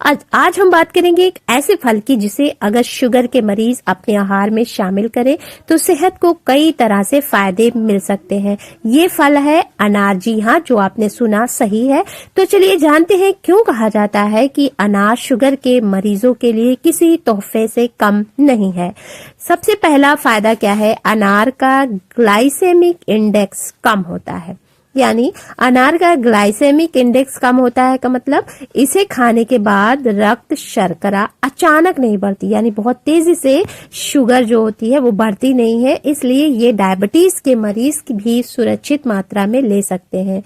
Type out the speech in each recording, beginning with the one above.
آج ہم بات کریں گے ایک ایسے پھل کی جسے اگر شوگر کے مریض اپنے آہار میں شامل کرے تو صحت کو کئی طرح سے فائدے مل سکتے ہیں۔ یہ پھل ہے انار۔ جی ہاں، جو آپ نے سنا صحیح ہے۔ تو چلیے جانتے ہیں کیوں کہا جاتا ہے کہ انار شوگر کے مریضوں کے لیے کسی تحفے سے کم نہیں ہے۔ سب سے پہلا فائدہ کیا ہے؟ انار کا گلائسیمک انڈیکس کم ہوتا ہے، یعنی انار کا گلائسیمک انڈیکس کم ہوتا ہے کا مطلب اسے کھانے کے بعد رکت شرکرہ اچانک نہیں بڑھتی، یعنی بہت تیزی سے شوگر جو ہوتی ہے وہ بڑھتی نہیں ہے، اس لیے یہ ڈائبٹیز کے مریض بھی سرکشت ماترا میں لے سکتے ہیں۔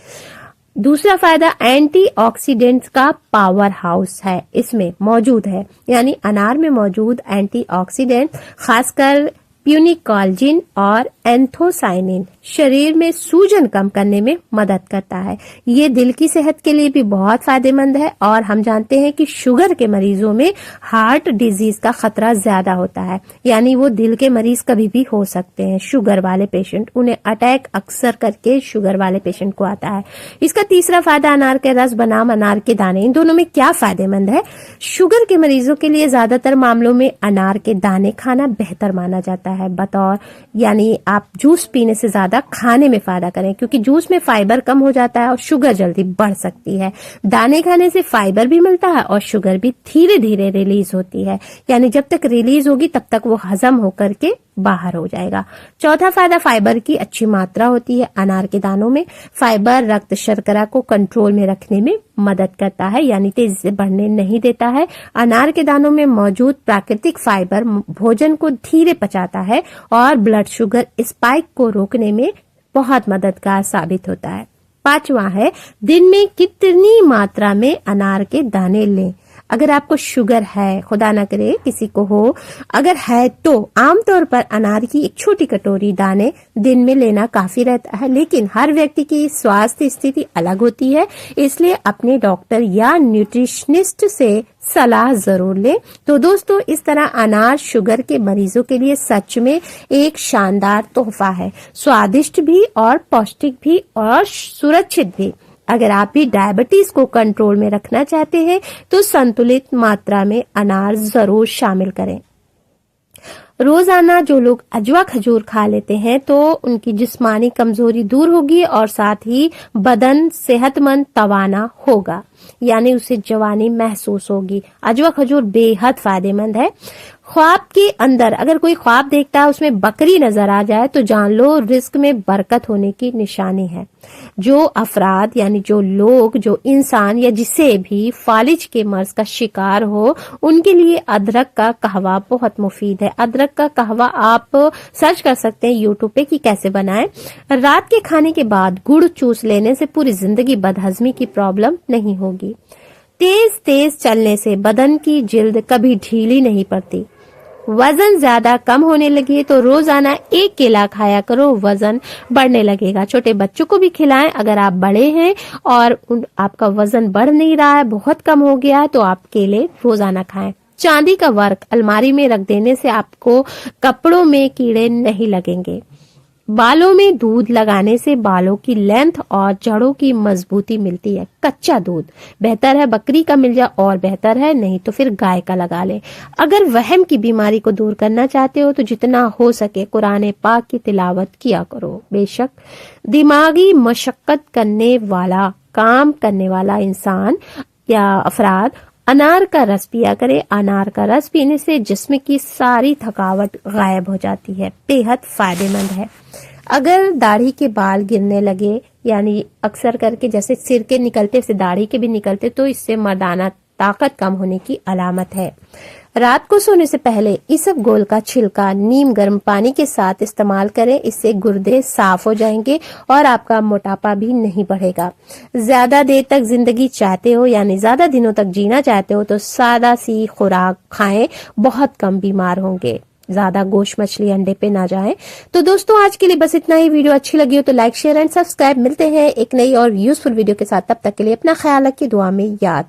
دوسرا فائدہ اینٹی آکسیڈنٹس کا پاور ہاؤس ہے، اس میں موجود ہے، یعنی انار میں موجود اینٹی آکسیڈنٹ خاص کر پیونیکالجن اور اینتھوسائنن شریر میں سوجن کم کرنے میں مدد کرتا ہے۔ یہ دل کی صحت کے لیے بھی بہت فائدہ مند ہے، اور ہم جانتے ہیں کہ شوگر کے مریضوں میں ہارٹ ڈیزیز کا خطرہ زیادہ ہوتا ہے، یعنی وہ دل کے مریض کبھی بھی ہو سکتے ہیں۔ شوگر والے پیشنٹ، انہیں اٹیک اکثر کر کے شوگر والے پیشنٹ کو آتا ہے۔ اس کا تیسرا فائدہ انار کے رس بنام انار کے دانے، ان دونوں میں کیا فائدہ مند ہے؟ شوگر کے مریضوں کے لیے زیادہ تر معاملوں میں انار کے دانے کھانا بہتر مانا جاتا ہے بطور، یعنی آپ جوس پینے سے زیادہ کھانے میں فائدہ کریں، کیونکہ جوس میں فائبر کم ہو جاتا ہے اور شوگر جلدی بڑھ سکتی ہے۔ دانے کھانے سے فائبر بھی ملتا ہے اور شوگر بھی دھیرے دھیرے ریلیز ہوتی ہے، یعنی جب تک ریلیز ہوگی تب تک وہ ہضم ہو کر کے باہر ہو جائے گا۔ چوتھا فائدہ فائبر کی اچھی ماترا ہوتی ہے۔ انار کے دانوں میں فائبر رکت شرکرہ کو کنٹرول میں رکھنے میں مدد کرتا ہے، یعنی تیزی سے بڑھنے نہیں دیتا ہے۔ انار کے دانوں میں موجود پراکرتک فائبر بھوجن کو دھیرے پچاتا ہے اور بلڈ شوگر اسپائک کو روکنے میں بہت مددگار ثابت ہوتا ہے۔ پانچواں ہے دن میں کتنی ماترا میں انار کے دانے لیں۔ اگر آپ کو شوگر ہے، خدا نہ کرے کسی کو ہو، اگر ہے تو عام طور پر انار کی ایک چھوٹی کٹوری دانے دن میں لینا کافی رہتا ہے، لیکن ہر ویکتی کی سواستھ استھتی الگ ہوتی ہے، اس لیے اپنے ڈاکٹر یا نیوٹریشنسٹ سے صلاح ضرور لیں۔ تو دوستو، اس طرح انار شوگر کے مریضوں کے لیے سچ میں ایک شاندار تحفہ ہے، سوادشٹ بھی اور پوشٹک بھی اور سرکشت بھی۔ اگر آپ بھی ڈائبٹیز کو کنٹرول میں رکھنا چاہتے ہیں تو سنتولت ماترا میں انار ضرور شامل کریں۔ روزانہ جو لوگ اجوا کھجور کھا لیتے ہیں تو ان کی جسمانی کمزوری دور ہوگی اور ساتھ ہی بدن صحت مند توانا ہوگا، یعنی اسے جوانی محسوس ہوگی۔ اجوا کھجور بے حد فائدہ مند ہے۔ خواب کے اندر اگر کوئی خواب دیکھتا ہے اس میں بکری نظر آ جائے تو جان لو رزق میں برکت ہونے کی نشانی ہے۔ جو افراد، یعنی جو لوگ، جو انسان یا جسے بھی فالج کے مرض کا شکار ہو، ان کے لیے ادرک کا قہوہ بہت مفید ہے۔ ادرک کا قہوہ آپ سرچ کر سکتے ہیں یوٹیوب پہ کہ کیسے بنائیں۔ رات کے کھانے کے بعد گڑ چوس لینے سے پوری زندگی بدہضمی کی پرابلم نہیں ہوگی۔ تیز تیز چلنے سے بدن کی جلد کبھی ڈھیلی نہیں پڑتی۔ وزن زیادہ کم ہونے لگے تو روزانہ 1 کیلا کھایا کرو، وزن بڑھنے لگے گا۔ چھوٹے بچوں کو بھی کھلائیں۔ اگر آپ بڑے ہیں اور آپ کا وزن بڑھ نہیں رہا ہے، بہت کم ہو گیا ہے، تو آپ کیلے روزانہ کھائیں۔ چاندی کا ورق الماری میں رکھ دینے سے آپ کو کپڑوں میں کیڑے نہیں لگیں گے۔ بالوں میں دودھ لگانے سے بالوں کی لینتھ اور جڑوں کی مضبوطی ملتی ہے۔ کچا دودھ بہتر ہے، بکری کا مل جائے اور بہتر ہے، نہیں تو پھر گائے کا لگا لے۔ اگر وہم کی بیماری کو دور کرنا چاہتے ہو تو جتنا ہو سکے قرآن پاک کی تلاوت کیا کرو۔ بے شک دماغی مشقت کرنے والا، کام کرنے والا انسان یا افراد انار کا رس پیا کرے۔ انار کا رس پینے سے جسم کی ساری تھکاوٹ غائب ہو جاتی ہے، بے حد فائدہ مند ہے۔ اگر داڑھی کے بال گرنے لگے، یعنی اکثر کر کے جیسے سر کے نکلتے سے داڑھی کے بھی نکلتے، تو اس سے مردانہ طاقت کم ہونے کی علامت ہے۔ رات کو سونے سے پہلے اسب گول کا چھلکا نیم گرم پانی کے ساتھ استعمال کریں، اس سے گردے صاف ہو جائیں گے اور آپ کا موٹاپا بھی نہیں بڑھے گا۔ زیادہ دیر تک زندگی چاہتے ہو، یعنی زیادہ دنوں تک جینا چاہتے ہو، تو سادہ سی خوراک کھائیں، بہت کم بیمار ہوں گے۔ زیادہ گوشت مچھلی انڈے پہ نہ جائیں۔ تو دوستوں آج کے لیے بس اتنا ہی۔ ویڈیو اچھی لگی ہو تو لائک شیئر اینڈ سبسکرائب۔ ملتے ہیں ایک نئی اور یوزفل ویڈیو کے ساتھ، تب تک کے لیے اپنا خیال رکھیے، دعا میں یاد